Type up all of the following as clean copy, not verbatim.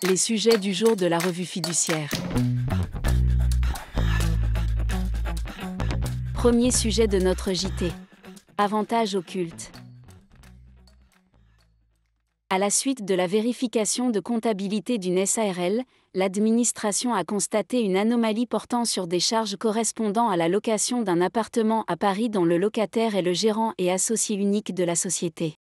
Les sujets du jour de la revue fiduciaire. Premier sujet de notre JT. Avantages occultes. À la suite de la vérification de comptabilité d'une SARL, l'administration a constaté une anomalie portant sur des charges correspondant à la location d'un appartement à Paris dont le locataire est le gérant et associé unique de la société.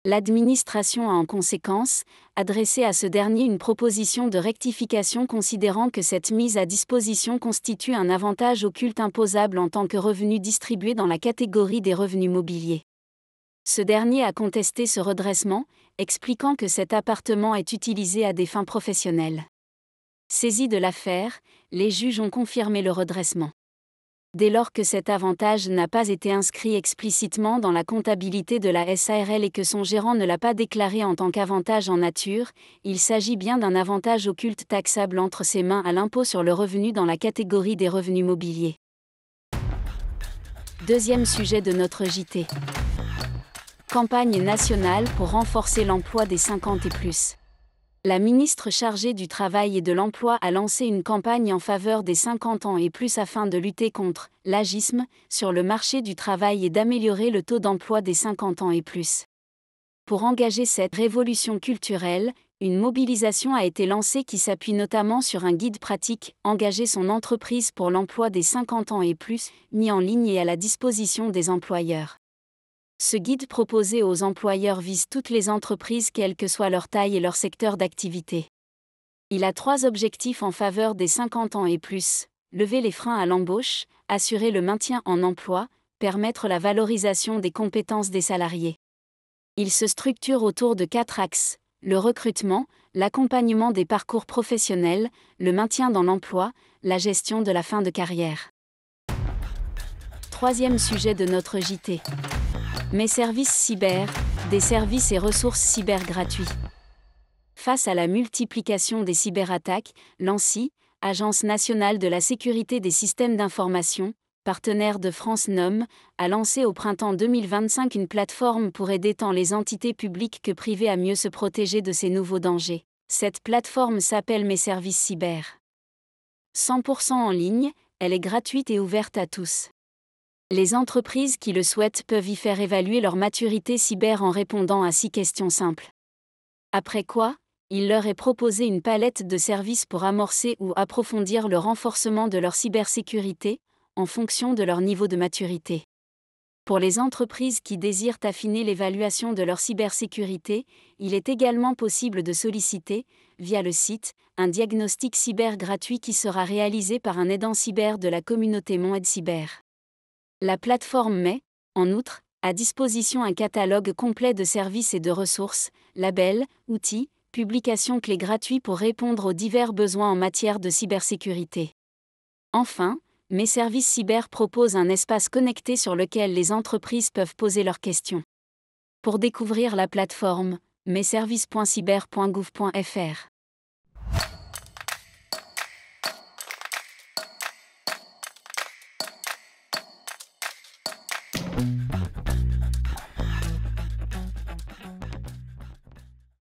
L'administration a en conséquence adressé à ce dernier une proposition de rectification considérant que cette mise à disposition constitue un avantage occulte imposable en tant que revenu distribué dans la catégorie des revenus mobiliers. Ce dernier a contesté ce redressement, expliquant que cet appartement est utilisé à des fins professionnelles. Saisis de l'affaire, les juges ont confirmé le redressement. Dès lors que cet avantage n'a pas été inscrit explicitement dans la comptabilité de la SARL et que son gérant ne l'a pas déclaré en tant qu'avantage en nature, il s'agit bien d'un avantage occulte taxable entre ses mains à l'impôt sur le revenu dans la catégorie des revenus mobiliers. Deuxième sujet de notre JT. Campagne nationale pour renforcer l'emploi des 50 et plus. La ministre chargée du Travail et de l'Emploi a lancé une campagne en faveur des 50 ans et plus afin de lutter contre l'agisme sur le marché du travail et d'améliorer le taux d'emploi des 50 ans et plus. Pour engager cette révolution culturelle, une mobilisation a été lancée qui s'appuie notamment sur un guide pratique « Engager son entreprise pour l'emploi des 50 ans et plus » mis en ligne et à la disposition des employeurs. Ce guide proposé aux employeurs vise toutes les entreprises quelle que soit leur taille et leur secteur d'activité. Il a 3 objectifs en faveur des 50 ans et plus: lever les freins à l'embauche, assurer le maintien en emploi, permettre la valorisation des compétences des salariés. Il se structure autour de 4 axes: le recrutement, l'accompagnement des parcours professionnels, le maintien dans l'emploi, la gestion de la fin de carrière. Troisième sujet de notre JT. Mes services cyber, des services et ressources cyber gratuits. Face à la multiplication des cyberattaques, l'ANSSI, Agence nationale de la sécurité des systèmes d'information, partenaire de France Nom, a lancé au printemps 2025 une plateforme pour aider tant les entités publiques que privées à mieux se protéger de ces nouveaux dangers. Cette plateforme s'appelle Mes services cyber. 100% en ligne, elle est gratuite et ouverte à tous. Les entreprises qui le souhaitent peuvent y faire évaluer leur maturité cyber en répondant à 6 questions simples. Après quoi, il leur est proposé une palette de services pour amorcer ou approfondir le renforcement de leur cybersécurité, en fonction de leur niveau de maturité. Pour les entreprises qui désirent affiner l'évaluation de leur cybersécurité, il est également possible de solliciter, via le site, un diagnostic cyber gratuit qui sera réalisé par un aidant cyber de la communauté Mon Aide Cyber. La plateforme met, en outre, à disposition un catalogue complet de services et de ressources, labels, outils, publications clés gratuits pour répondre aux divers besoins en matière de cybersécurité. Enfin, Mes services cyber propose un espace connecté sur lequel les entreprises peuvent poser leurs questions. Pour découvrir la plateforme, messervices.cyber.gouv.fr.